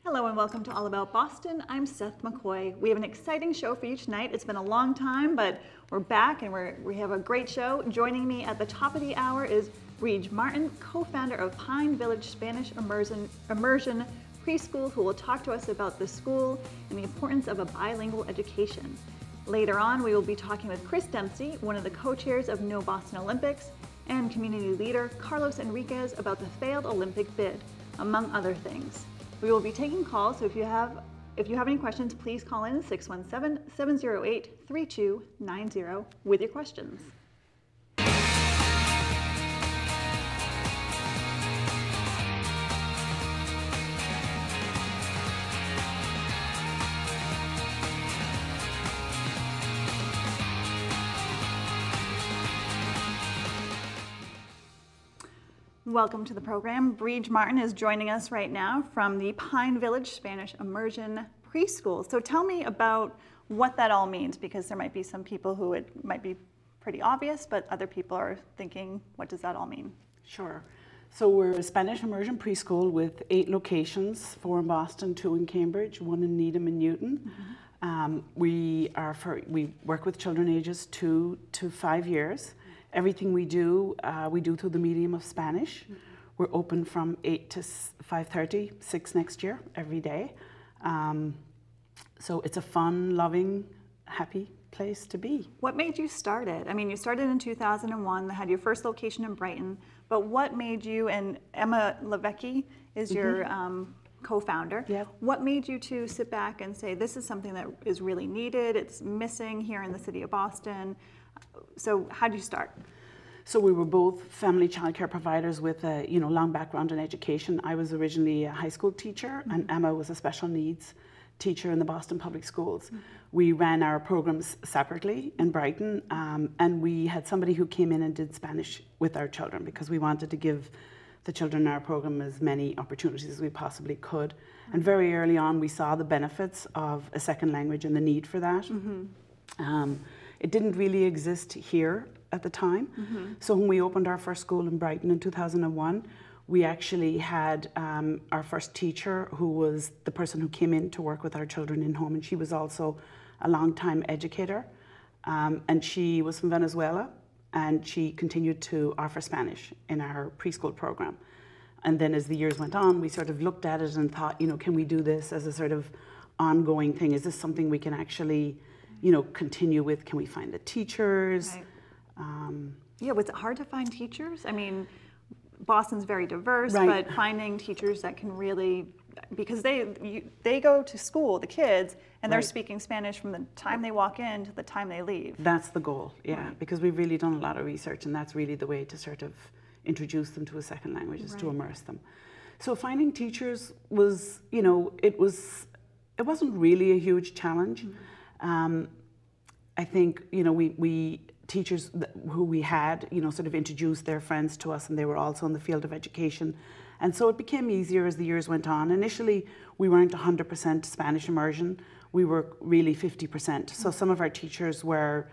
Hello and welcome to All About Boston. I'm Seth McCoy. We have an exciting show for you tonight. It's been a long time, but we're back and we have a great show. Joining me at the top of the hour is Brid Martin, co-founder of Pine Village Spanish Immersion Preschool, who will talk to us about the school and the importance of a bilingual education. Later on, we will be talking with Dempsey, one of the co-chairs of No Boston Olympics, and community leader Carlos Henriquez about the failed Olympic bid, among other things. We will be taking calls, so if you have any questions, please call in 617-708-3290 with your questions. Welcome to the program. Brid Martin is joining us right now from the Pine Village Spanish Immersion Preschool. So tell me about what that all means, because there might be some people who it might be pretty obvious, but other people are thinking, what does that all mean? Sure. So we're a Spanish Immersion Preschool with 8 locations, 4 in Boston, 2 in Cambridge, 1 in Needham and Newton. Mm-hmm. We work with children ages 2 to 5 years. Everything we do through the medium of Spanish. Mm-hmm. We're open from 8 to 5:30, 6 next year, every day. So it's a fun, loving, happy place to be. What made you start it? I mean, you started in 2001, had your first location in Brighton, but what made you, and Emma Levecki is your co-founder, yep. What made you to sit back and say, this is something that is really needed, it's missing here in the city of Boston? So how did you start? So we were both family childcare providers with a long background in education. I was originally a high school teacher, mm-hmm. and Emma was a special needs teacher in the Boston Public Schools. Mm-hmm. We ran our programs separately in Brighton, and we had somebody who came in and did Spanish with our children because we wanted to give the children in our program as many opportunities as we possibly could. Mm-hmm. And very early on, we saw the benefits of a second language and the need for that. Mm-hmm. It didn't really exist here at the time. Mm-hmm. So when we opened our first school in Brighton in 2001, we actually had our first teacher, who was the person who came in to work with our children in home, and she was also a long-time educator. And she was from Venezuela, and she continued to offer Spanish in our preschool program. And then as the years went on, we sort of looked at it and thought, can we do this as a sort of ongoing thing? Is this something we can actually continue with? Can we find the teachers? Right. Yeah, was it hard to find teachers? I mean, Boston's very diverse, right. But finding teachers that can really, because they go to school, the kids, and they're right. speaking Spanish from the time they walk in to the time they leave. That's the goal, yeah, right. Because we've really done a lot of research, and that's really the way to sort of introduce them to a second language, is right. to immerse them. So finding teachers was, it wasn't really a huge challenge. Mm-hmm. I think, we teachers who we had, sort of introduced their friends to us, and they were also in the field of education. And so it became easier as the years went on. Initially, we weren't 100% Spanish immersion. We were really 50%. So some of our teachers were,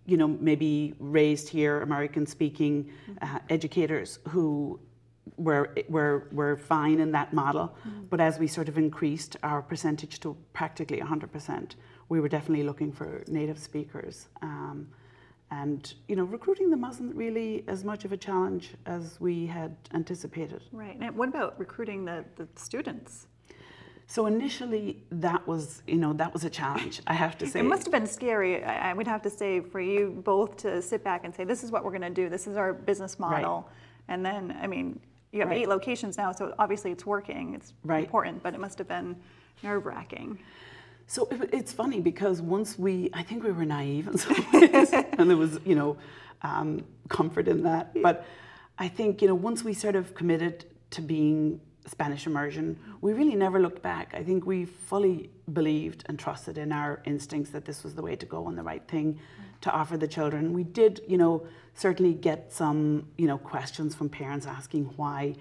maybe raised here, American-speaking educators who were fine in that model. Mm-hmm. But as we sort of increased our percentage to practically 100%, we were definitely looking for native speakers. And recruiting them wasn't really as much of a challenge as we had anticipated. Right. And what about recruiting the students? So initially, that was a challenge, I have to say. It must have been scary, I would have to say, for you both to sit back and say, this is what we're going to do, this is our business model. Right. And then, I mean, you have right. 8 locations now, so obviously it's working, it's right. important, but it must have been nerve-wracking. So it's funny because I think we were naive in some ways, and there was, comfort in that. But I think, once we sort of committed to being Spanish immersion, we really never looked back. I think we fully believed and trusted in our instincts that this was the way to go and the right thing to offer the children. We did, certainly get some, questions from parents asking why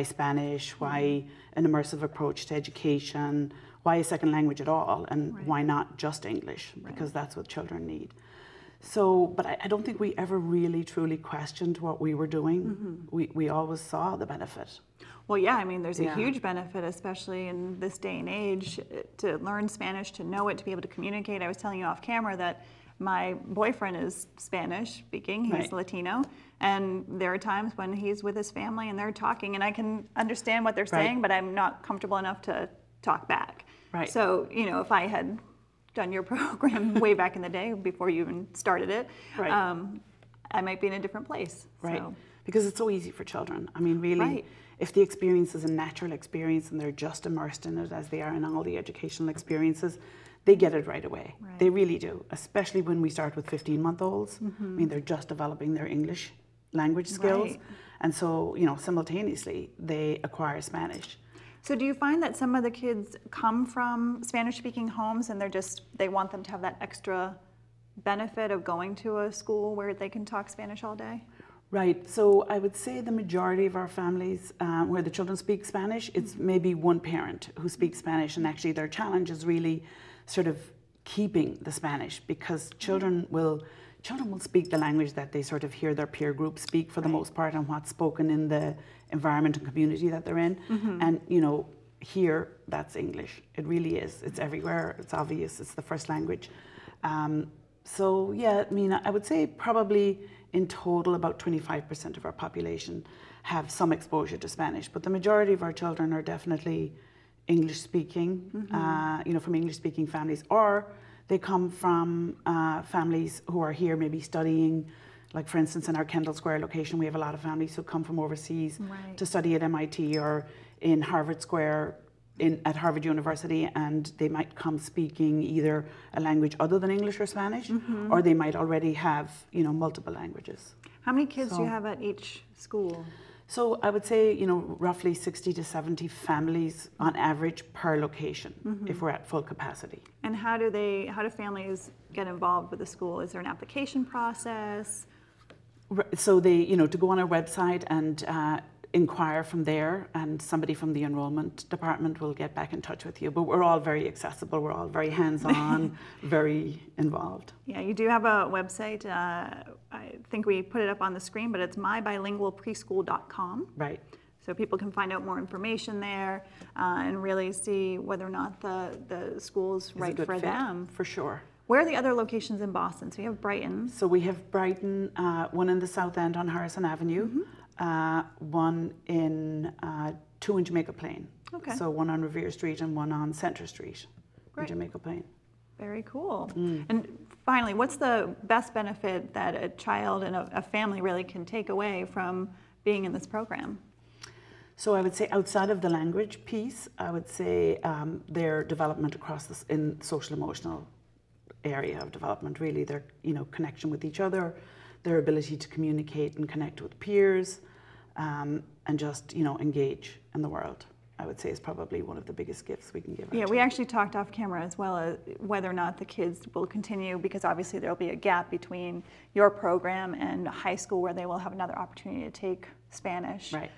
Spanish, why an immersive approach to education, why a second language at all, and right. why not just English, right. because that's what children need. So, but I don't think we ever really truly questioned what we were doing. Mm-hmm. We always saw the benefit. Well, yeah, I mean, there's a huge benefit, especially in this day and age, to learn Spanish, to know it, to be able to communicate. I was telling you off camera that my boyfriend is Spanish speaking, he's Latino, and there are times when he's with his family and they're talking and I can understand what they're saying, but I'm not comfortable enough to talk back. Right. So, you know, if I had done your program way back in the day, before you even started it, I might be in a different place. Right, so. Because it's so easy for children. I mean, really, if the experience is a natural experience and they're just immersed in it as they are in all the educational experiences, they get it right away. Right. They really do, especially when we start with 15-month-olds. I mean, they're just developing their English language skills. And so, you know, simultaneously, they acquire Spanish. So do you find that some of the kids come from Spanish-speaking homes and they want them to have that extra benefit of going to a school where they can talk Spanish all day? Right, so I would say the majority of our families where the children speak Spanish, it's maybe one parent who speaks Spanish, and actually their challenge is really sort of keeping the Spanish, because children will speak the language that they sort of hear their peer group speak for the most part, and what's spoken in the environment and community that they're in. And you know, here that's English. It really is. It's everywhere. It's obvious. It's the first language. So yeah, I mean, I would say probably in total about 25% of our population have some exposure to Spanish, but the majority of our children are definitely English speaking, you know, from English speaking families, or they come from families who are here maybe studying. Like for instance, in our Kendall Square location, we have a lot of families who come from overseas to study at MIT or in Harvard Square at Harvard University, and they might come speaking either a language other than English or Spanish, or they might already have, you know, multiple languages. How many kids do you have at each school? So I would say, you know, roughly 60 to 70 families on average per location, if we're at full capacity. And how do families get involved with the school? Is there an application process? So they, you know, to go on our website and inquire from there, and somebody from the enrollment department will get back in touch with you. But we're all very accessible, we're all very hands-on, very involved. Yeah, you do have a website. I think we put it up on the screen, but it's mybilingualpreschool.com. Right. So people can find out more information there and really see whether or not the school's right for them. For sure. Where are the other locations in Boston? So you have Brighton. So we have Brighton, one in the South End on Harrison Avenue, one in 2 in Jamaica Plain. Okay. So one on Revere Street and one on Center Street in Jamaica Plain. Very cool. And finally, what's the best benefit that a child and a family really can take away from being in this program? So I would say outside of the language piece, I would say their development across in social emotional area of development, really their, you know, connection with each other, their ability to communicate and connect with peers, and just, you know, engage in the world, I would say is probably one of the biggest gifts we can give. Yeah, we actually talked off camera as well as whether or not the kids will continue, because obviously there'll be a gap between your program and high school where they will have another opportunity to take Spanish. Right.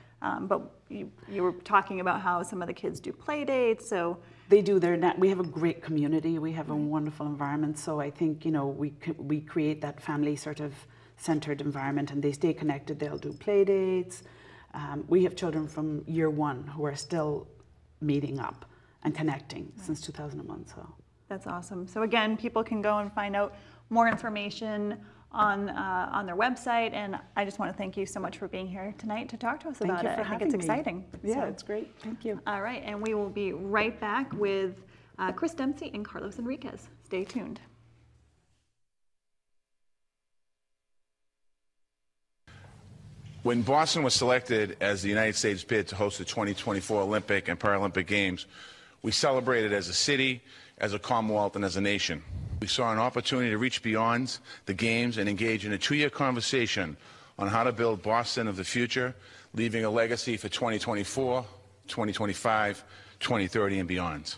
But you were talking about how some of the kids do play dates, so. They do. We have a great community. We have a wonderful environment. So I think, you know, we create that family sort of centered environment, and they stay connected. They'll do play dates. We have children from year 1 who are still meeting up and connecting since 2001. So that's awesome. So again, people can go and find out more information on their website, and I just want to thank you so much for being here tonight to talk to us about it. I think it's exciting. Yeah, it's great. Thank you. All right, and we will be right back with Chris Dempsey and Carlos Henriquez. Stay tuned. When Boston was selected as the United States bid to host the 2024 Olympic and Paralympic Games, we celebrated as a city, as a Commonwealth, and as a nation. We saw an opportunity to reach beyond the Games and engage in a 2-year conversation on how to build Boston of the future, leaving a legacy for 2024, 2025, 2030, and beyond.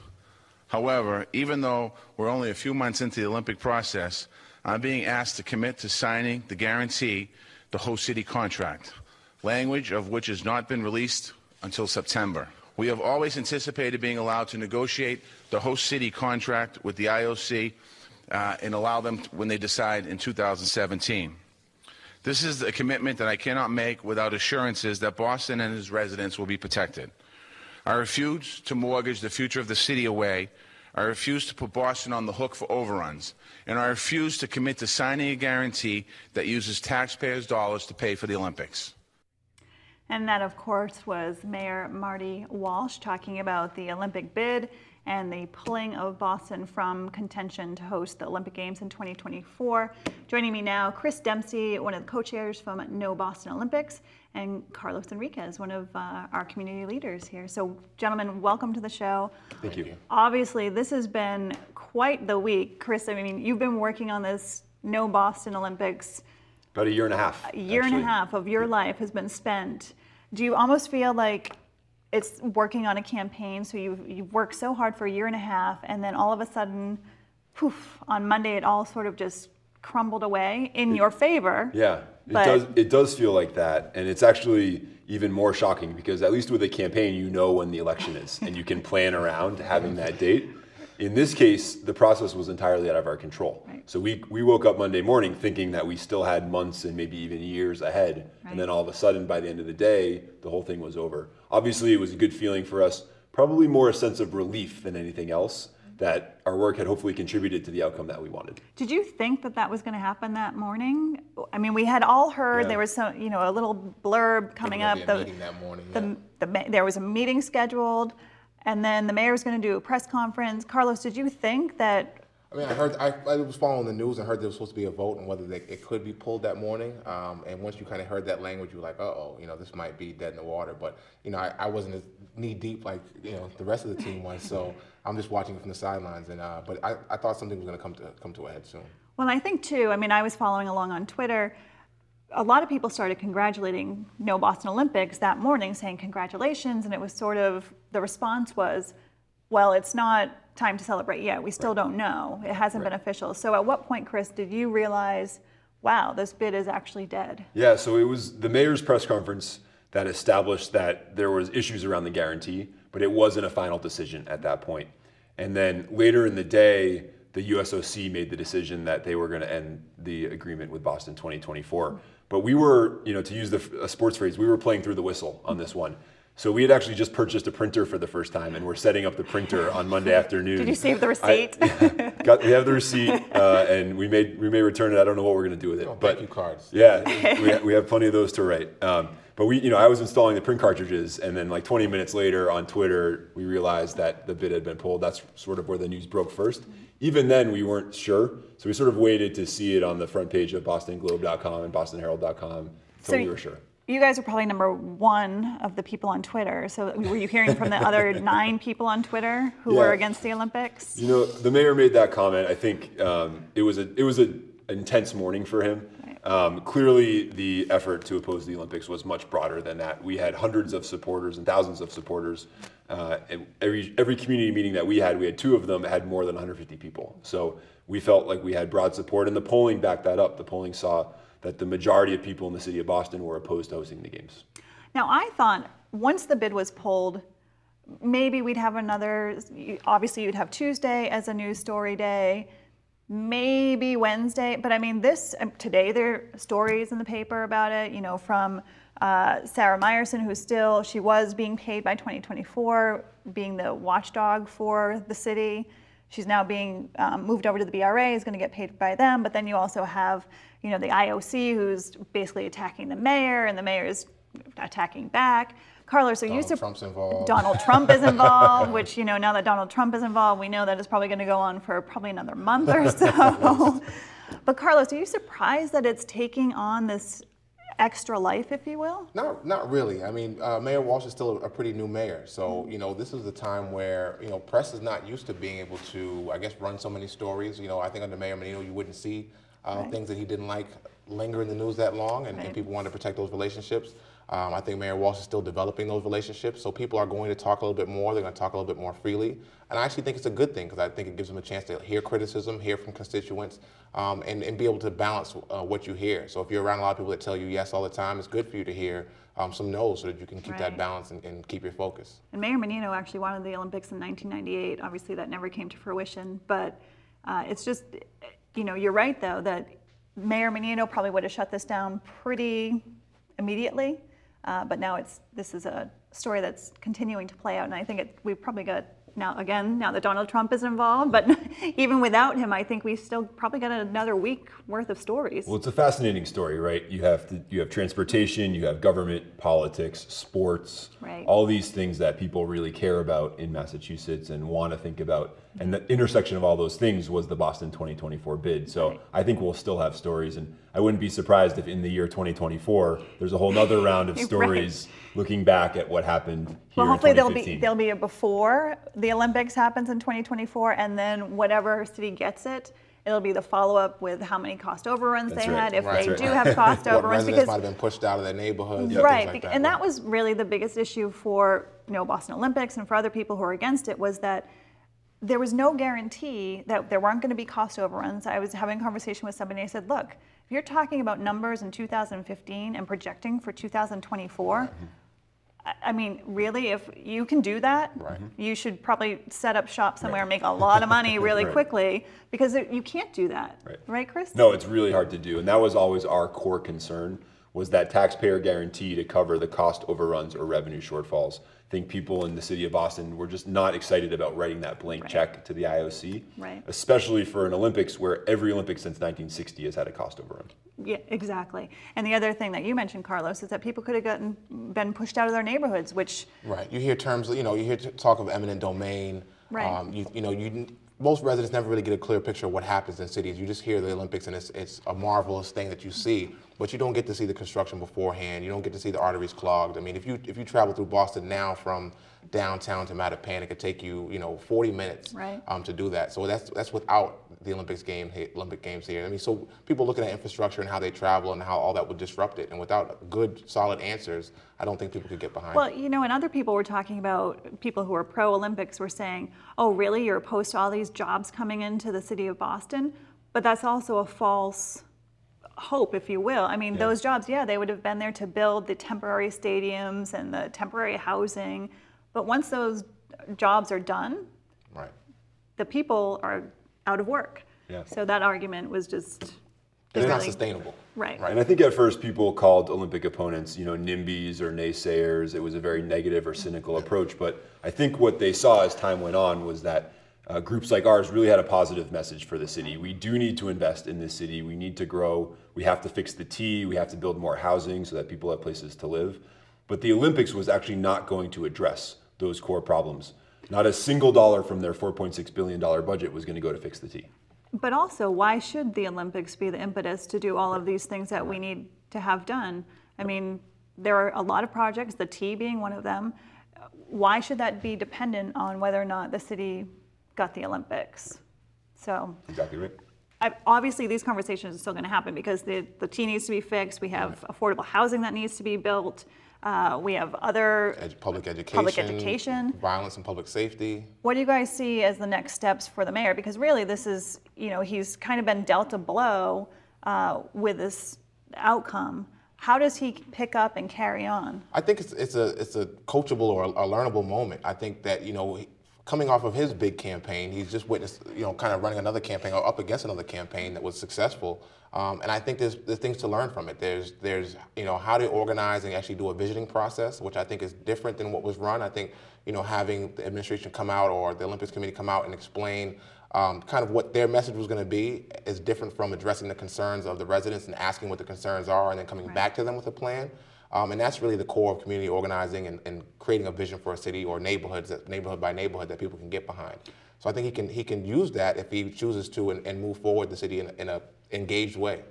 However, even though we're only a few months into the Olympic process, I'm being asked to commit to signing the guarantee, the host city contract, language of which has not been released until September. We have always anticipated being allowed to negotiate the host city contract with the IOC and allow them when they decide in 2017. This is a commitment that I cannot make without assurances that Boston and its residents will be protected. I refuse to mortgage the future of the city away. I refuse to put Boston on the hook for overruns. And I refuse to commit to signing a guarantee that uses taxpayers' dollars to pay for the Olympics. And that, of course, was Mayor Marty Walsh talking about the Olympic bid and the pulling of Boston from contention to host the Olympic Games in 2024. Joining me now, Chris Dempsey, one of the co-chairs from No Boston Olympics, and Carlos Henriquez, one of our community leaders here. So, gentlemen, welcome to the show. Thank you. Obviously, this has been quite the week. Chris, I mean, you've been working on this No Boston Olympics. About a year and a half. A year and a half of your life has been spent. Do you almost feel like it's working on a campaign, so you've worked so hard for a year and a half, and then all of a sudden, poof, on Monday it all sort of just crumbled away in your favor? Yeah, it does feel like that, and it's actually even more shocking because at least with a campaign, you know when the election is, and you can plan around having that date. In this case, the process was entirely out of our control. Right. So we woke up Monday morning thinking that we still had months and maybe even years ahead. Right. And then all of a sudden, by the end of the day, the whole thing was over. Obviously, it was a good feeling for us, probably more a sense of relief than anything else, that our work had hopefully contributed to the outcome that we wanted. Did you think that that was going to happen that morning? I mean, we had all heard there was some, a little blurb coming up. Meeting that morning, There was a meeting scheduled. And then the mayor was going to do a press conference. Carlos, did you think that? I mean, I was following the news and heard there was supposed to be a vote on whether it could be pulled that morning. And once you kind of heard that language, you were like, uh-oh, this might be dead in the water. But, I wasn't as knee deep like, the rest of the team was. So I'm just watching it from the sidelines. And but I thought something was going to come to a head soon. Well, I think too, I was following along on Twitter. A lot of people started congratulating No Boston Olympics that morning, saying congratulations, and it was sort of, the response was, well, it's not time to celebrate yet. We still don't know. It hasn't been official. So at what point, Chris, did you realize, wow, this bid is actually dead? Yeah, so it was the mayor's press conference that established that there was issues around the guarantee, but it wasn't a final decision at that point. And then later in the day, the USOC made the decision that they were going to end the agreement with Boston 2024. But we were, to use a sports phrase, we were playing through the whistle on this one. So we had actually just purchased a printer for the first time, and we're setting up the printer on Monday afternoon. Did you save the receipt? We have the receipt, and we may return it. I don't know what we're going to do with it. Thank you cards. Yeah, we have plenty of those to write. But I was installing the print cartridges, and then like 20 minutes later on Twitter, we realized that the bid had been pulled. That's sort of where the news broke first. Even then, we weren't sure, so we sort of waited to see it on the front page of BostonGlobe.com and BostonHerald.com until we were sure. You guys are probably number one of the people on Twitter. So were you hearing from the other 9 people on Twitter who were against the Olympics? The mayor made that comment. I think it was an intense morning for him. Right. Clearly, the effort to oppose the Olympics was much broader than that. We had hundreds of supporters and thousands of supporters. And every community meeting that we had 2 of them that had more than 150 people. So we felt like we had broad support, and the polling backed that up. The polling saw that the majority of people in the city of Boston were opposed to hosting the games. Now, I thought once the bid was pulled, maybe we'd have obviously you'd have Tuesday as a news story day, maybe Wednesday, but today there are stories in the paper about it, from Sarah Meyerson, she was being paid by 2024, being the watchdog for the city. She's now being moved over to the BRA, is going to get paid by them, but then you also have, the IOC who's basically attacking the mayor, and the mayor is attacking back. Carlos, are you surprised? Trump's involved. Donald Trump is involved, which, now that Donald Trump is involved, we know that it's probably going to go on for probably another month or so. But Carlos, are you surprised that it's taking on this extra life, if you will? Not really. Mayor Walsh is still a pretty new mayor. So, this is the time where, press is not used to being able to, run so many stories. I think under Mayor Menino, you wouldn't see things that he didn't like linger in the news that long, and people wanted to protect those relationships. I think Mayor Walsh is still developing those relationships, so people are going to talk a little bit more. They're going to talk a little bit more freely, and I actually think it's a good thing because I think it gives them a chance to hear criticism, hear from constituents, and be able to balance what you hear. So if you're around a lot of people that tell you yes all the time, it's good for you to hear some no's so that you can keep that balance and keep your focus. And Mayor Menino actually wanted the Olympics in 1998. Obviously, that never came to fruition, but it's just, you're right though that Mayor Menino probably would have shut this down pretty immediately, but now this is a story that's continuing to play out, and I think we've probably got now that Donald Trump is involved, but even without him, I think we still probably got another week worth of stories. Well, it's a fascinating story, right? You have transportation, you have government, politics, sports, right. All these things that people really care about in Massachusetts and want to think about. And the intersection of all those things was the Boston 2024 bid. So right. I think we'll still have stories, and I wouldn't be surprised if in the year 2024, there's a whole nother round of stories right. looking back at what happened here well, hopefully in 2015. there'll be a before the Olympics happens in 2024, and then whatever city gets it, it'll be the follow-up with how many cost overruns That's they right. had, if Right. they do have cost What overruns. residents might have been pushed out of their neighborhoods. Right, Things like and that, that was really the biggest issue for Boston Olympics and for other people who are against it, was that there was no guarantee that there weren't going to be cost overruns. I was having a conversation with somebody and I said, look, if you're talking about numbers in 2015 and projecting for 2024, I mean, really, if you can do that, right. you should probably set up shop somewhere and make a lot of money really right. quickly, because you can't do that. Right, Chris? No, it's really hard to do. And that was always our core concern, was that taxpayer guarantee to cover the cost overruns or revenue shortfalls. I think people in the city of Boston were just not excited about writing that blank right. check to the IOC, right. especially for an Olympics where every Olympics since 1960 has had a cost overrun. Yeah, exactly. And the other thing that you mentioned, Carlos, is that people could have been pushed out of their neighborhoods, which... Right. You hear terms, you hear talk of eminent domain. Right. Most residents never really get a clear picture of what happens in cities. You just hear the Olympics and it's a marvelous thing that you see, but you don't get to see the construction beforehand. You don't get to see the arteries clogged. I mean, if you travel through Boston now from downtown to Mattapan, it could take you 40 minutes right. To do that. So that's without the Olympic Games here. I mean, so people looking at infrastructure and how they travel and how all that would disrupt it, and without good, solid answers, I don't think people could get behind it. Well, and other people were talking about, people who are pro-Olympics were saying, oh, really, you're opposed to all these jobs coming into the city of Boston? But that's also a false hope, if you will. I mean, those jobs, they would have been there to build the temporary stadiums and the temporary housing. But once those jobs are done, right. the people are out of work. Yeah. So that argument was just... It's not sustainable. Right. And I think at first people called Olympic opponents, NIMBYs or naysayers. It was a very negative or cynical approach. But I think what they saw as time went on was that groups like ours really had a positive message for the city. We do need to invest in this city. We need to grow. We have to fix the T. We have to build more housing so that people have places to live. But the Olympics was actually not going to address those core problems. Not a single dollar from their $4.6 billion budget was going to go to fix the T. But also, why should the Olympics be the impetus to do all of these things that we need to have done? I mean, there are a lot of projects, the T being one of them. Why should that be dependent on whether or not the city got the Olympics? So exactly right. Obviously, these conversations are still going to happen because the T needs to be fixed. We have affordable housing that needs to be built. We have other public education, violence and public safety. What do you guys see as the next steps for the mayor? Because really, this is, he's kind of been dealt a blow with this outcome. How does he pick up and carry on? I think it's a coachable or a learnable moment. I think that coming off of his big campaign, he's just witnessed kind of running another campaign or up against another campaign that was successful. And I think there's things to learn from it. There's how to organize and actually do a visioning process, which I think is different than what was run. I think having the administration come out or the Olympics Committee come out and explain kind of what their message was going to be is different from addressing the concerns of the residents and asking what the concerns are and then coming back to them with a plan. And that's really the core of community organizing and creating a vision for a city or neighborhoods, neighborhood by neighborhood, that people can get behind. So I think he can use that if he chooses to and move forward the city in a engaged way.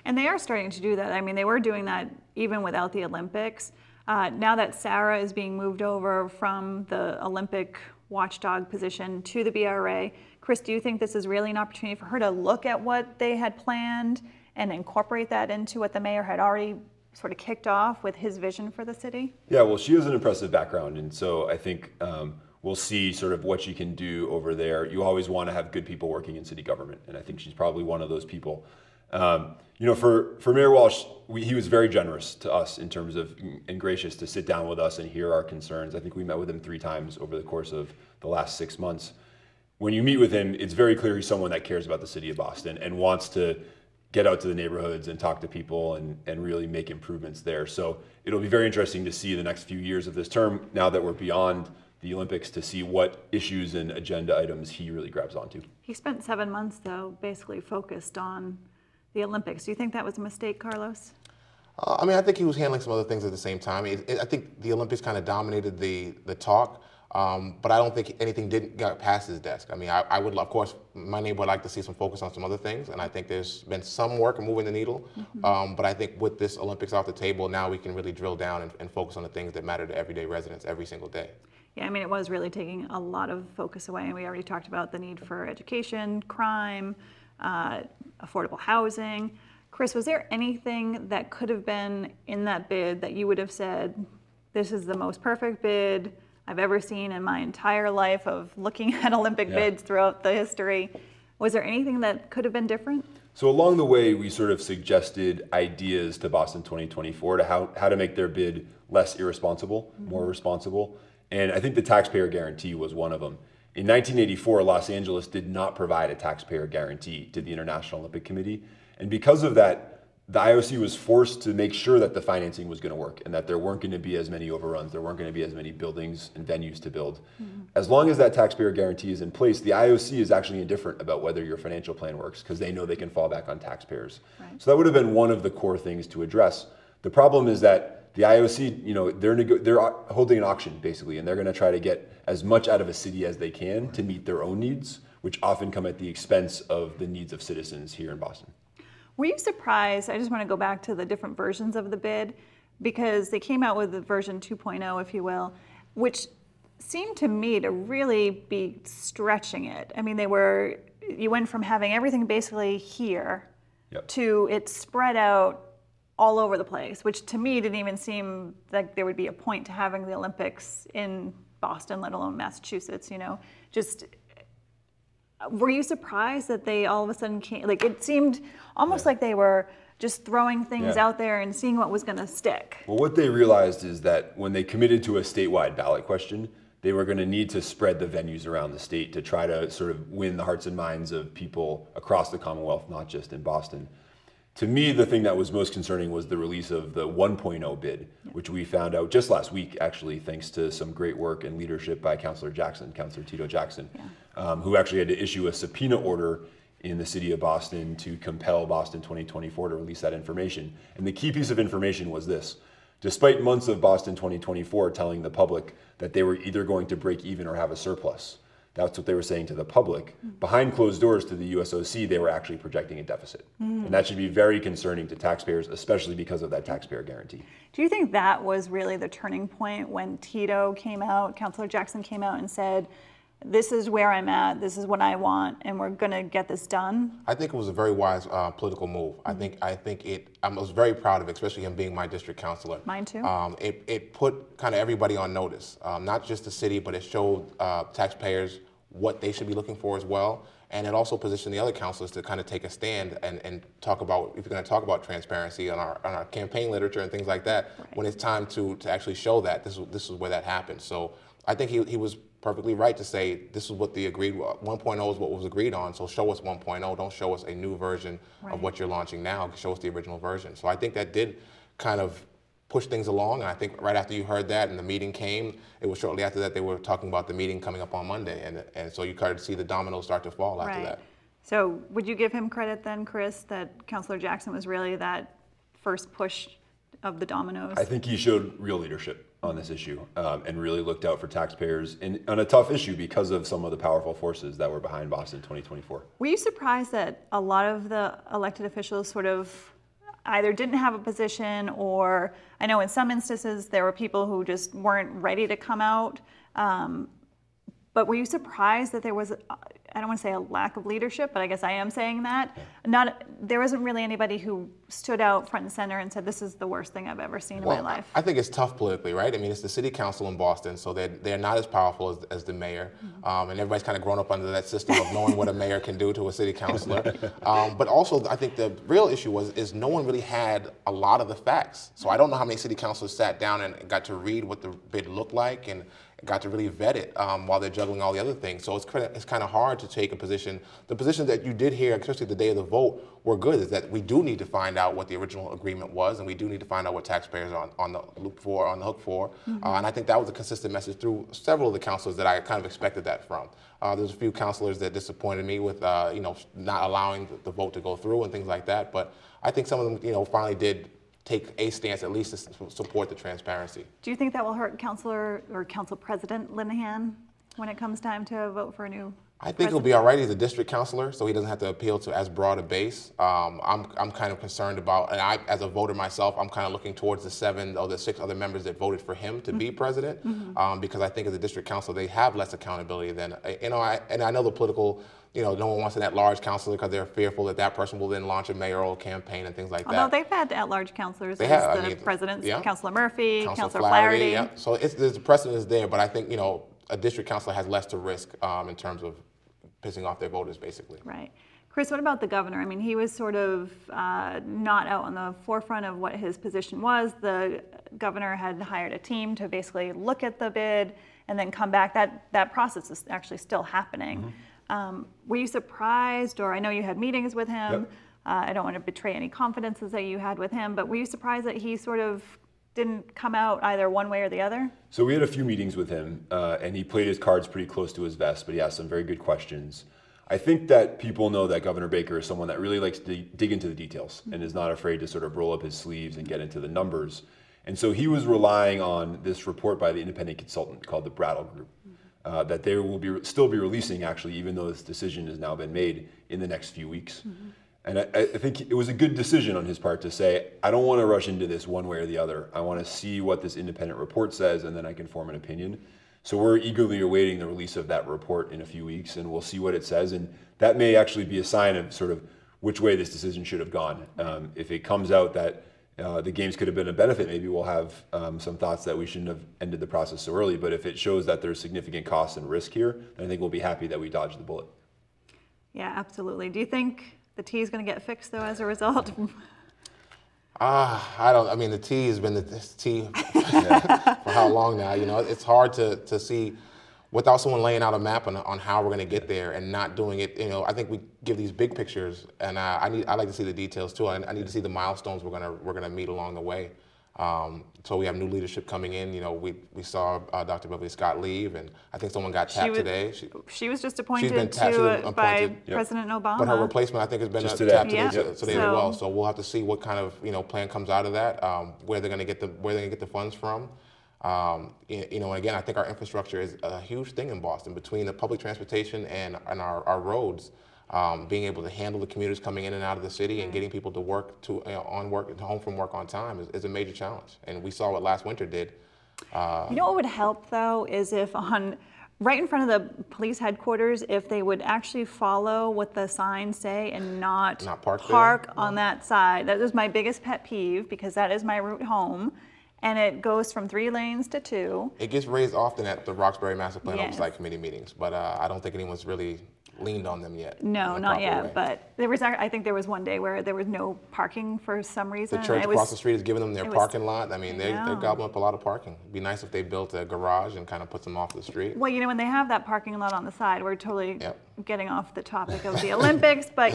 And they are starting to do that. I mean, they were doing that even without the Olympics. Now that Sarah is being moved over from the Olympic watchdog position to the BRA, Chris, do you think this is really an opportunity for her to look at what they had planned and incorporate that into what the mayor had already sort of kicked off with his vision for the city? Yeah, well, she has an impressive background, and so I think we'll see sort of what she can do over there. You always want to have good people working in city government, and I think she's probably one of those people. For Mayor Walsh, he was very generous to us in terms of, and gracious to sit down with us and hear our concerns. I think we met with him 3 times over the course of the last 6 months. When you meet with him, it's very clear he's someone that cares about the city of Boston and wants to get out to the neighborhoods and talk to people and really make improvements there. So it'll be very interesting to see the next few years of this term, now that we're beyond the Olympics, to see what issues and agenda items he really grabs onto. He spent 7 months, though, basically focused on the Olympics. Do you think that was a mistake, Carlos? I mean, I think he was handling some other things at the same time. I think the Olympics kind of dominated the talk, but I don't think anything didn't get past his desk. I mean, I would, of course, my neighbor would like to see some focus on some other things, and I think there's been some work in moving the needle. But I think with this Olympics off the table, now we can really drill down and focus on the things that matter to everyday residents every single day. Yeah, I mean, it was really taking a lot of focus away, and we already talked about the need for education, crime, affordable housing. Chris, was there anything that could have been in that bid that you would have said, this is the most perfect bid I've ever seen in my entire life of looking at Olympic bids throughout the history? Was there anything that could have been different? So along the way, we sort of suggested ideas to Boston 2024 to how to make their bid less irresponsible, more responsible. And I think the taxpayer guarantee was one of them. In 1984, Los Angeles did not provide a taxpayer guarantee to the International Olympic Committee. And because of that, the IOC was forced to make sure that the financing was going to work and that there weren't going to be as many overruns, there weren't going to be as many buildings and venues to build. As long as that taxpayer guarantee is in place, the IOC is actually indifferent about whether your financial plan works because they know they can fall back on taxpayers. So that would have been one of the core things to address. The problem is that the IOC, you know, they're holding an auction basically, and they're going to try to get as much out of a city as they can to meet their own needs, which often come at the expense of the needs of citizens here in Boston. Were you surprised? I just want to go back to the different versions of the bid, because they came out with the version 2.0, if you will, which seemed to me to really be stretching it. I mean, you went from having everything basically here to it spread out all over the place, which to me didn't even seem like there would be a point to having the Olympics in Boston, let alone Massachusetts, you know. Just, were you surprised that they all of a sudden came, like it seemed almost like they were just throwing things out there and seeing what was gonna stick? Well, what they realized is that when they committed to a statewide ballot question, they were gonna need to spread the venues around the state to try to sort of win the hearts and minds of people across the Commonwealth, not just in Boston. To me, the thing that was most concerning was the release of the 1.0 bid, which we found out just last week, actually, thanks to some great work and leadership by Councilor Tito Jackson, who actually had to issue a subpoena order in the city of Boston to compel Boston 2024 to release that information. And the key piece of information was this: despite months of Boston 2024 telling the public that they were either going to break even or have a surplus, that's what they were saying to the public. Behind closed doors to the USOC, they were actually projecting a deficit. And that should be very concerning to taxpayers, especially because of that taxpayer guarantee. Do you think that was really the turning point when Tito came out, Councilor Jackson came out and said, this is where I'm at, this is what I want, and we're gonna get this done? I think it was a very wise political move. I was very proud of it, especially him being my district councilor. Mine too. It put kind of everybody on notice, not just the city, but it showed taxpayers what they should be looking for as well. And it also positioned the other councilors to kind of take a stand and talk about, if you're going to talk about transparency on our campaign literature and things like that, when it's time to actually show that this is where that happened. So I think he was perfectly right to say this is what the agreed 1.0 is what was agreed on. So show us 1.0. Don't show us a new version of what you're launching now. Show us the original version. So I think that did kind of push things along. And I think right after you heard that and the meeting came, it was shortly after that they were talking about the meeting coming up on Monday. And so you started to see the dominoes start to fall after that. So would you give him credit then, Chris, that Councilor Jackson was really that first push of the dominoes? I think he showed real leadership on this issue and really looked out for taxpayers on a tough issue because of some of the powerful forces that were behind Boston 2024. Were you surprised that a lot of the elected officials sort of either didn't have a position, or I know in some instances there were people who just weren't ready to come out, but were you surprised that there was, I don't want to say a lack of leadership, but I guess I am saying that. There wasn't really anybody who stood out front and center and said, this is the worst thing I've ever seen in my life. I think it's tough politically, right? I mean, it's the city council in Boston, so they're not as powerful as the mayor. And everybody's kind of grown up under that system of knowing what a mayor can do to a city councilor. But also, I think the real issue is no one really had a lot of the facts. So I don't know how many city councilors sat down and got to read what the bid looked like and got to really vet it while they're juggling all the other things. So it's kind of hard to take a position. The position that you did here, especially the day of the vote, were good, is that we do need to find out what the original agreement was, and we do need to find out what taxpayers are on the hook for. And I think that was a consistent message through several of the councilors that I kind of expected that from. There's a few councilors that disappointed me with, not allowing the vote to go through and things like that. But I think some of them, finally did take a stance at least to support the transparency. Do you think that will hurt Council President Linehan when it comes time to vote for a new I think it'll be all right. He's a district councilor, so he doesn't have to appeal to as broad a base. I'm kind of concerned about, and I, as a voter myself, I'm kind of looking towards the 7 or the 6 other members that voted for him to be president, because I think as a district council, they have less accountability than, and I know the political, no one wants an at-large councilor because they're fearful that that person will then launch a mayoral campaign and things like that. Although they've had at-large councilors, they as have, the presidents, yeah. Councilor Murphy, Councilor Flaherty. Yeah. So there's the precedent is there, but I think, a district councilor has less to risk in terms of pissing off their voters, basically. Right. Chris, what about the governor? I mean, he was sort of not out on the forefront of what his position was. The governor had hired a team to basically look at the bid and then come back. That process is actually still happening. Were you surprised, or I know you had meetings with him. Yep. I don't want to betray any confidences that you had with him, but were you surprised that he sort of didn't come out either one way or the other? So we had a few meetings with him, and he played his cards pretty close to his vest, but he asked some very good questions. I think that people know that Governor Baker is someone that really likes to dig into the details and is not afraid to sort of roll up his sleeves and get into the numbers. And so he was relying on this report by the independent consultant called the Brattle Group, that they will still be releasing, actually, even though this decision has now been made in the next few weeks. And I think it was a good decision on his part to say, I don't want to rush into this one way or the other. I want to see what this independent report says, and then I can form an opinion. So we're eagerly awaiting the release of that report in a few weeks, and we'll see what it says. And that may actually be a sign of sort of which way this decision should have gone. If it comes out that the games could have been a benefit, maybe we'll have some thoughts that we shouldn't have ended the process so early. But if it shows that there's significant cost and risk here, then I think we'll be happy that we dodged the bullet. Yeah, absolutely. Do you think the T is going to get fixed, though, as a result? I don't. I mean, the T has been this T for how long now? It's hard to see without someone laying out a map on how we're going to get there and not doing it. I think we give these big pictures, and I like to see the details too. I need to see the milestones we're gonna meet along the way. So we have new leadership coming in. We saw Dr. Beverly Scott leave, and I think someone got tapped today. She was just appointed by President Obama. But her replacement, I think, has been tapped today as well. So we'll have to see what kind of plan comes out of that, where they're going to get the funds from. And again, I think our infrastructure is a huge thing in Boston, between the public transportation and our roads. Being able to handle the commuters coming in and out of the city and getting people to work home from work on time is a major challenge. And we saw what last winter did. What would help, though, is if right in front of the police headquarters, if they would actually follow what the signs say and not park on that side. That is my biggest pet peeve, because that is my route home. And it goes from 3 lanes to 2. It gets raised often at the Roxbury Master Plan Oversight Committee meetings, but I don't think anyone's really leaned on them yet. No, not yet. But I think there was one day where there was no parking for some reason. The church across the street is giving them their parking lot. I mean, they're gobbling up a lot of parking. It'd be nice if they built a garage and kind of puts them off the street. Well, when they have that parking lot on the side, we're totally getting off the topic of the Olympics, but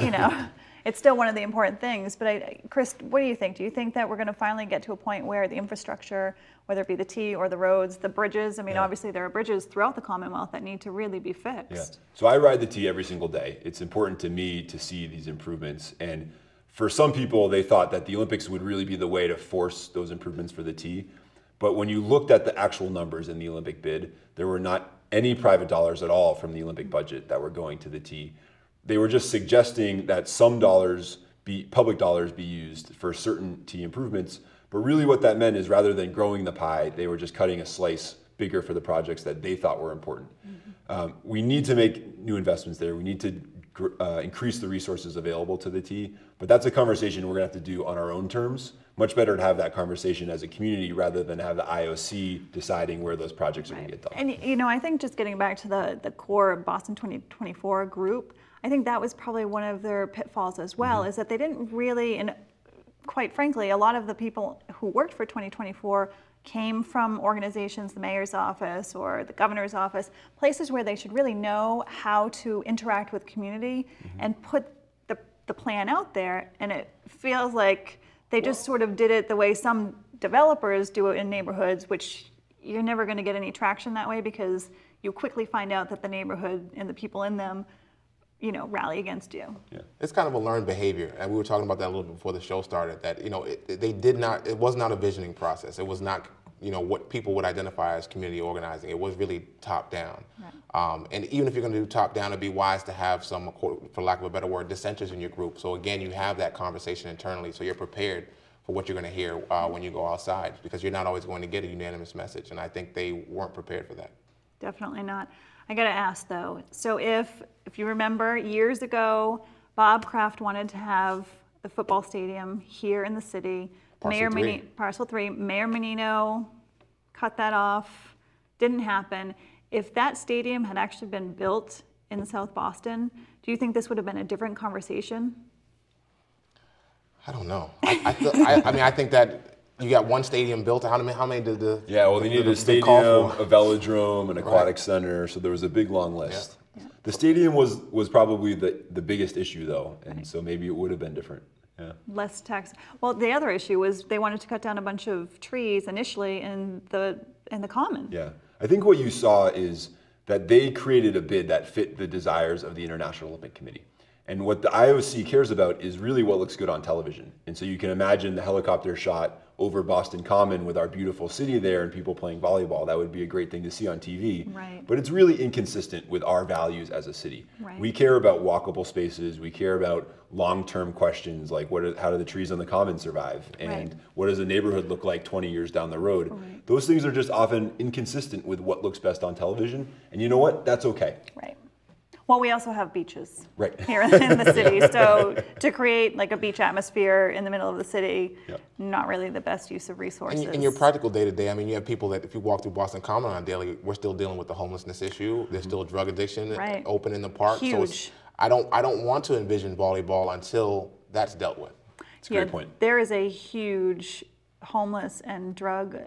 it's still one of the important things. But Chris, what do you think? Do you think that we're going to finally get to a point where the infrastructure, whether it be the T or the roads, the bridges, obviously there are bridges throughout the Commonwealth that need to really be fixed. Yeah. So I ride the T every single day. It's important to me to see these improvements. And for some people, they thought that the Olympics would really be the way to force those improvements for the T. But when you looked at the actual numbers in the Olympic bid, there were not any private dollars at all from the Olympic budget that were going to the T. They were just suggesting that some public dollars be used for certain T improvements. But really what that meant is, rather than growing the pie, they were just cutting a slice bigger for the projects that they thought were important. We need to make new investments there. We need to increase the resources available to the T. But that's a conversation we're going to have to do on our own terms. Much better to have that conversation as a community rather than have the IOC deciding where those projects are going to get done. And I think just getting back to the core Boston 2024 group, I think that was probably one of their pitfalls as well, is that they didn't really, and quite frankly, a lot of the people who worked for 2024 came from organizations, the mayor's office or the governor's office, places where they should really know how to interact with community and put the plan out there. And it feels like they just sort of did it the way some developers do it in neighborhoods, which you're never going to get any traction that way because you quickly find out that the neighborhood and the people in them, you know, rally against you. Yeah. It's kind of a learned behavior, and we were talking about that a little bit before the show started, that, you know, it was not a visioning process. It was not, you know, what people would identify as community organizing. It was really top down. Right. And even if you're going to do top down, it'd be wise to have some, for lack of a better word, dissenters in your group. So again, you have that conversation internally, so you're prepared for what you're going to hear when you go outside, because you're not always going to get a unanimous message, and I think they weren't prepared for that. Definitely not. I got to ask though, so if you remember years ago, Bob Kraft wanted to have the football stadium here in the city. Parcel 3, Mayor Menino cut that off, didn't happen. If that stadium had actually been built in South Boston, do you think this would have been a different conversation? I don't know. I mean, I think that you got one stadium built. How many did the? Yeah, well, they needed a stadium, a velodrome, an aquatic center. So there was a big long list. Yeah. Yeah. The stadium was probably the biggest issue, though, and so maybe it would have been different. Yeah. Less tax. Well, the other issue was they wanted to cut down a bunch of trees initially in the common. Yeah, I think what you saw is that they created a bid that fit the desires of the International Olympic Committee. And what the IOC cares about is really what looks good on television. And so you can imagine the helicopter shot over Boston Common with our beautiful city there and people playing volleyball. That would be a great thing to see on TV. Right. But it's really inconsistent with our values as a city. Right. We care about walkable spaces. We care about long-term questions like how do the trees on the common survive? And what does a neighborhood look like 20 years down the road? Right. Those things are just often inconsistent with what looks best on television. And you know what? That's okay. Right. Well, we also have beaches here in the city, so to create like a beach atmosphere in the middle of the city, not really the best use of resources. In your practical day-to-day, I mean, you have people that if you walk through Boston Common on a daily, we're still dealing with the homelessness issue. There's still drug addiction open in the park. Huge. So I don't want to envision volleyball until that's dealt with. That's a great point. There is a huge homeless and drug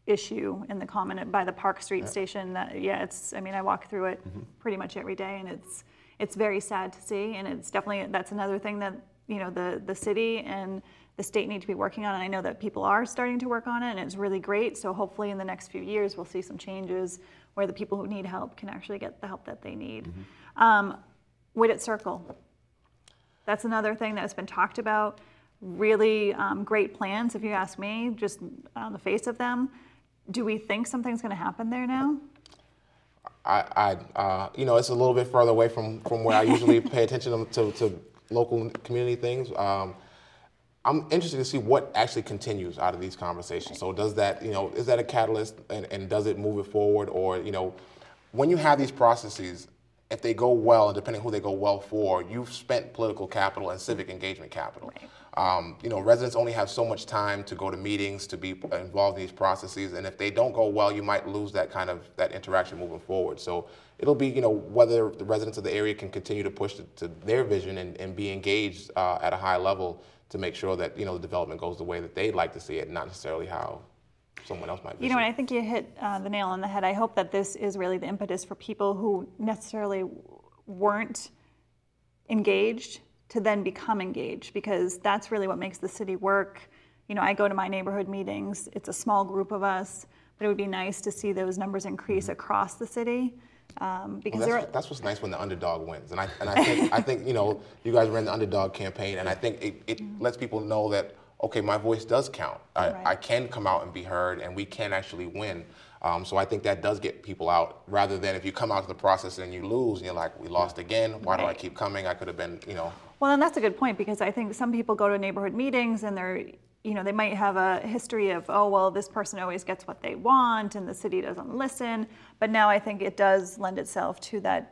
issue in the common by the Park Street station. That it's. I mean, I walk through it pretty much every day, and it's very sad to see. And it's definitely that's another thing that the city and the state need to be working on. And I know that people are starting to work on it, and it's really great. So hopefully, in the next few years, we'll see some changes where the people who need help can actually get the help that they need. Whittitt Circle. That's another thing that's been talked about. Really great plans, if you ask me, just on the face of them. Do we think something's going to happen there now? It's a little bit further away from where I usually pay attention to local community things. I'm interested to see what actually continues out of these conversations. So does that, is that a catalyst and does it move it forward? Or, when you have these processes, if they go well, and depending on who they go well for, you've spent political capital and civic engagement capital. Right. Residents only have so much time to go to meetings, to be involved in these processes, and if they don't go well, you might lose that interaction moving forward. So it'll be, whether the residents of the area can continue to push to their vision and be engaged at a high level to make sure that, the development goes the way that they'd like to see it, not necessarily how someone else might vision. And I think you hit the nail on the head. I hope that this is really the impetus for people who necessarily weren't engaged to then become engaged, because that's really what makes the city work. I go to my neighborhood meetings. It's a small group of us, but it would be nice to see those numbers increase across the city. Because that's what's nice when the underdog wins, and I think you guys ran the underdog campaign, and I think it lets people know that okay, my voice does count. I can come out and be heard, and we can actually win. So I think that does get people out, rather than if you come out to the process and you lose, and you're like, we lost again. Why do I keep coming? I could have been, Well, and that's a good point, because I think some people go to neighborhood meetings and they're, they might have a history of, oh, well, this person always gets what they want and the city doesn't listen. But now I think it does lend itself to that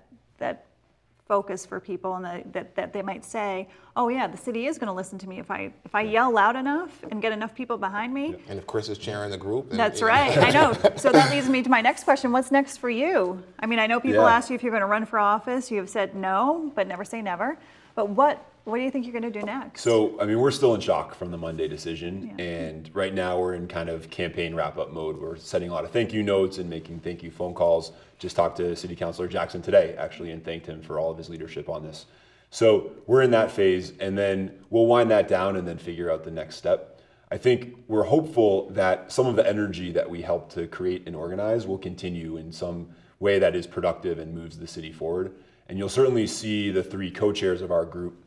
focus for people, and that they might say, oh yeah, the city is going to listen to me if I yell loud enough and get enough people behind me. And if Chris is chairing the group. That's right. I know. So that leads me to my next question. What's next for you? I mean, I know people ask you if you're going to run for office. You have said no, but never say never. But what what do you think you're going to do next? So, I mean, we're still in shock from the Monday decision. And right now we're in kind of campaign wrap-up mode. We're sending a lot of thank you notes and making thank you phone calls. Just talked to City Councilor Jackson today, actually, and thanked him for all of his leadership on this. So we're in that phase, and then we'll wind that down and then figure out the next step. I think we're hopeful that some of the energy that we helped to create and organize will continue in some way that is productive and moves the city forward. And you'll certainly see the 3 co-chairs of our group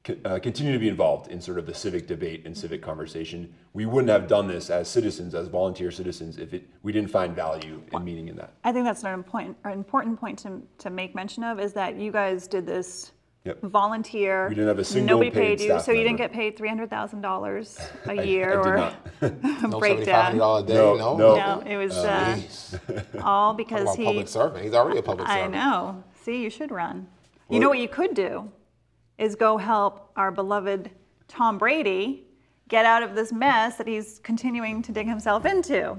continue to be involved in sort of the civic debate and civic conversation. We wouldn't have done this as citizens, as volunteer citizens, if we didn't find value and meaning in that. I think that's an important point to make mention of, is that you guys did this volunteer. We didn't have a single Nobody paid you, staff so you didn't member. get paid $300,000 a year I did or No breakdown. $75 a day. No. No, it was Jeez. all because Talk about public servant. He's already a public I servant. know. See, you should run. You know what you could do is go help our beloved Tom Brady get out of this mess that he's continuing to dig himself into.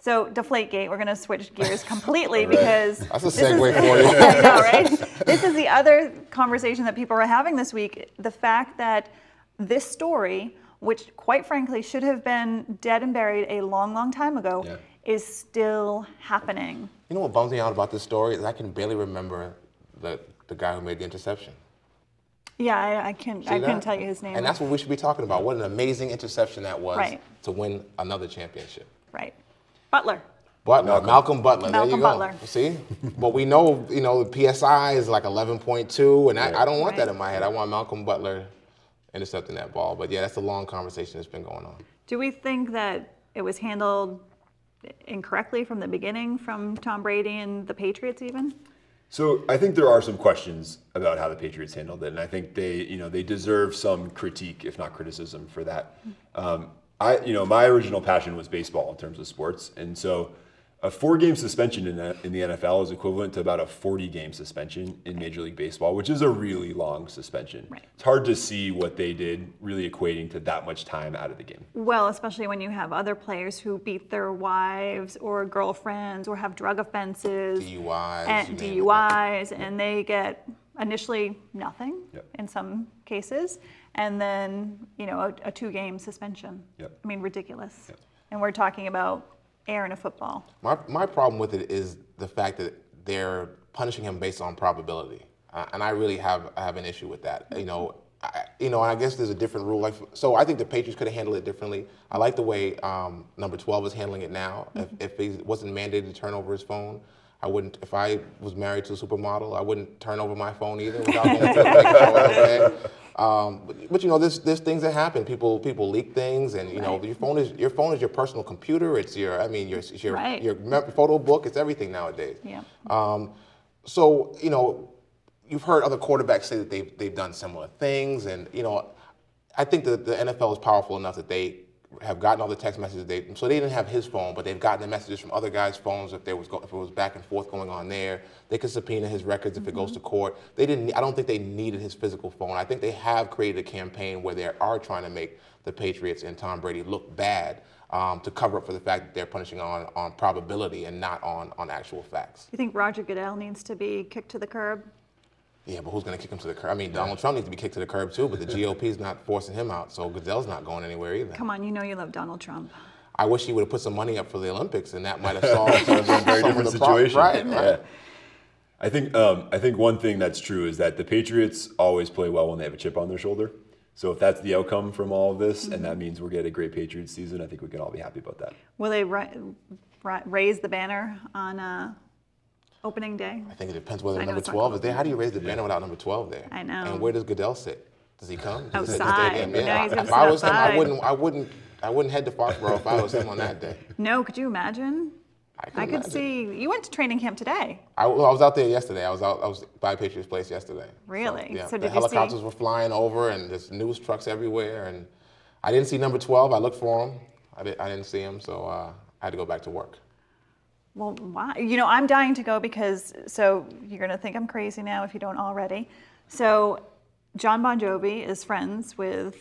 So Deflategate, we're going to switch gears completely because That's a segue for you. I know, right? This is the other conversation that people are having this week. The fact that this story, which quite frankly should have been dead and buried a long, long time ago, is still happening. You know what bums me out about this story is I can barely remember the guy who made the interception. Yeah, I couldn't tell you his name. And that's what we should be talking about. What an amazing interception that was to win another championship. Right. Butler. Malcolm Butler. Malcolm there you go. Butler. See? But we know, the PSI is like 11.2, and I don't want that in my head. I want Malcolm Butler intercepting that ball. But yeah, that's a long conversation that's been going on. Do we think that it was handled incorrectly from the beginning from Tom Brady and the Patriots even? So I think there are some questions about how the Patriots handled it, and I think they deserve some critique, if not criticism, for that. My original passion was baseball in terms of sports, and so a 4-game suspension in the NFL is equivalent to about a 40-game suspension in Major League Baseball, which is a really long suspension. Right. It's hard to see what they did really equating to that much time out of the game. Well, especially when you have other players who beat their wives or girlfriends or have drug offenses. DUIs, and they get initially nothing in some cases, and then a 2-game suspension. I mean, ridiculous. And we're talking about air in a football. My problem with it is the fact that they're punishing him based on probability, and I really have an issue with that. I guess there's a different rule. So I think the Patriots could have handled it differently. I like the way number 12 is handling it now. If he wasn't mandated to turn over his phone, I wouldn't. If I was married to a supermodel, I wouldn't turn over my phone either without going through it, making sure it's okay. But there's things that happen. People leak things, and your phone is your personal computer. It's your photo book. It's everything nowadays. Yeah. So you've heard other quarterbacks say that they've done similar things, and I think that the NFL is powerful enough that they have gotten all the text messages. So they didn't have his phone, but they've gotten the messages from other guys' phones. If it was back and forth going on there, they could subpoena his records if it goes to court. I don't think they needed his physical phone. I think they have created a campaign where they are trying to make the Patriots and Tom Brady look bad to cover up for the fact that they're punishing on probability and not on actual facts. You think Roger Goodell needs to be kicked to the curb? Yeah, but who's going to kick him to the curb? I mean, Donald Trump needs to be kicked to the curb too, but the GOP's not forcing him out, so Goodell's not going anywhere either. Come on, you love Donald Trump. I wish he would have put some money up for the Olympics, and that might have solved some very different situation. Right. Yeah. I think one thing that's true is that the Patriots always play well when they have a chip on their shoulder. So if that's the outcome from all of this, and that means we're getting a great Patriots season, I think we can all be happy about that. Will they raise the banner on opening day? I think it depends whether number 12 is there. How do you raise the banner without number 12 there? I know. And where does Goodell sit? Does he come? Outside. Yeah. If I was him, I wouldn't head to Foxborough if I was him on that day. No, could you imagine? I could see. You went to training camp today. I was out there yesterday. I was by Patriots Place yesterday. Really? So, yeah. So the helicopters were flying over, and there's news trucks everywhere. And I didn't see number 12. I looked for him. I didn't see him, so I had to go back to work. Well, why? I'm dying to go because, so you're going to think I'm crazy now if you don't already. So John Bon Jovi is friends with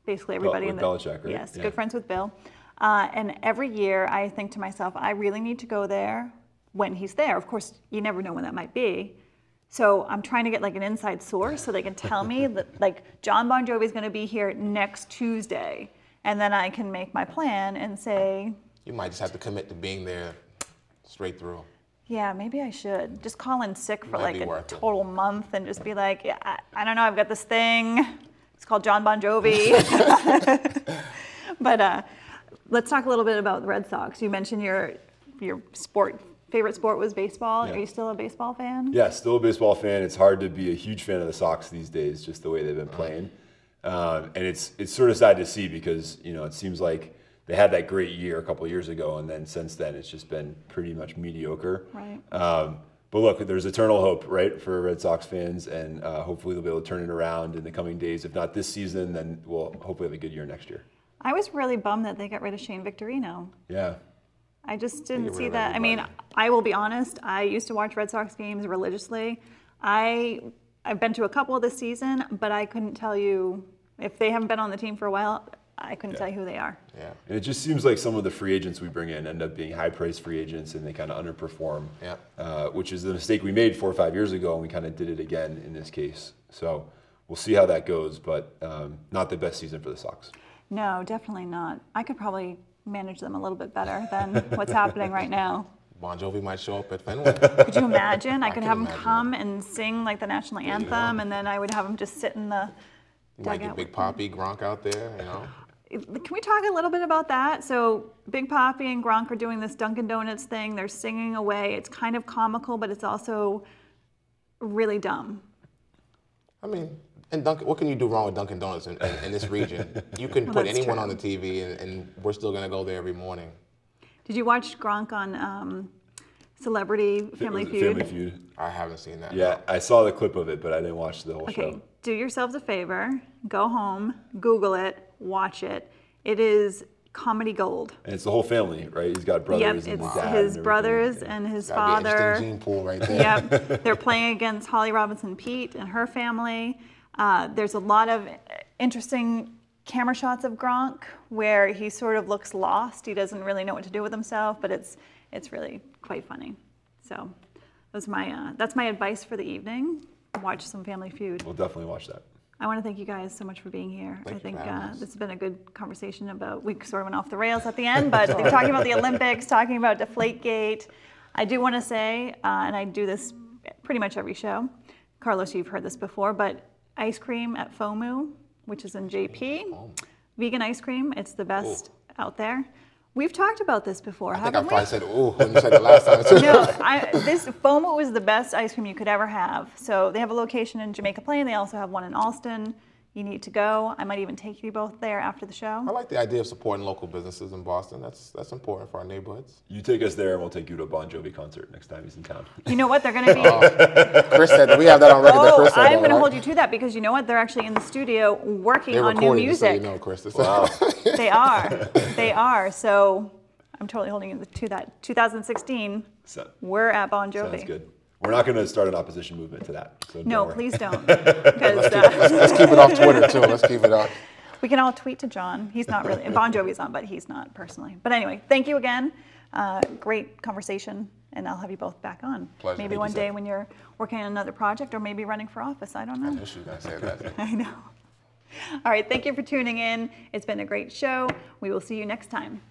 basically everybody in the Belichick, right? Yes, good friends with Bill. And every year I think to myself, I really need to go there when he's there. Of course, you never know when that might be. So I'm trying to get like an inside source so they can tell me that like John Bon Jovi's going to be here next Tuesday, and then I can make my plan and say. You might just have to commit to being there straight through. Yeah, maybe I should just call in sick for like a total it. month and just be like, yeah, I don't know, I've got this thing. It's called John Bon Jovi. But let's talk a little bit about the Red Sox. You mentioned your favorite sport was baseball. Yeah. Are you still a baseball fan? Yeah, still a baseball fan. It's hard to be a huge fan of the Sox these days, just the way they've been playing. And it's sort of sad to see because, you know, it seems like they had that great year a couple of years ago, and then since then it's just been pretty much mediocre. Right. But look, there's eternal hope, right, for Red Sox fans, and hopefully they'll be able to turn it around in the coming days. If not this season, then we'll hopefully have a good year next year. I was really bummed that they got rid of Shane Victorino. Yeah. I just didn't see that. I mean, I will be honest, I used to watch Red Sox games religiously. I've been to a couple this season, but I couldn't tell you, if they haven't been on the team for a while, I couldn't tell you who they are. Yeah. And it just seems like some of the free agents we bring in end up being high-priced free agents, and they kind of underperform, which is the mistake we made 4 or 5 years ago, and we kind of did it again in this case. So we'll see how that goes, but not the best season for the Sox. No, definitely not. I could probably manage them a little bit better than what's happening right now. Bon Jovi might show up at Fenway. Could you imagine? I could have him come and sing like the national anthem, and then I would have him just sit in the You might get Big Papi, Gronk out there, you know. Can we talk a little bit about that? So Big Papi and Gronk are doing this Dunkin' Donuts thing. They're singing away. It's kind of comical, but it's also really dumb. I mean, and Dunkin', what can you do wrong with Dunkin' Donuts in this region? You can put anyone on the TV, and we're still going to go there every morning. Did you watch Gronk on Celebrity Family Feud? Family Feud. I haven't seen that. Yeah, I saw the clip of it, but I didn't watch the whole show. Okay, do yourselves a favor. Go home, Google it, watch it. It is comedy gold. And it's the whole family, right? He's got brothers and it's dad his and brothers everything. and his Gotta be an father. interesting gene pool right there. Yep, they're playing against Holly Robinson Pete and her family. There's a lot of interesting camera shots of Gronk where he sort of looks lost. He doesn't really know what to do with himself, but it's really quite funny. So that's my advice for the evening. Watch some Family Feud. We'll definitely watch that. I want to thank you guys so much for being here. Thank I think you for having us. this has been a good conversation about, we sort of went off the rails at the end, but talking about the Olympics, talking about Deflategate. I do want to say, and I do this pretty much every show, Carlos, you've heard this before, but ice cream at FOMU, which is in JP, vegan ice cream, it's the best out there. We've talked about this before, haven't we? I think I probably said, ooh, when you said it last time. No, this FOMO is the best ice cream you could ever have. So they have a location in Jamaica Plain. They also have one in Alston. You need to go. I might even take you both there after the show. I like the idea of supporting local businesses in Boston. That's important for our neighborhoods. You take us there, and we'll take you to a Bon Jovi concert next time he's in town. You know what? They're going to be... Chris said, we have that on record that Chris said I'm going to right? hold you to that because you know what? They're actually in the studio working They're on new recording, music. so you know, Chris. Wow. They are. They are. So I'm totally holding you to that. 2016, we're at Bon Jovi. Sounds good. We're not going to start an opposition movement to that. So No, worry. please don't. Because Let's keep it off Twitter, too. Let's keep it off. we can all tweet to John. He's not really, Bon Jovi's on, but he's not personally. But anyway, thank you again. Great conversation, and I'll have you both back on. Pleasure. Maybe Thank one you, day Seth. when you're working on another project or maybe running for office. I don't know. I knew she was going to say that. I know. All right, thank you for tuning in. It's been a great show. We will see you next time.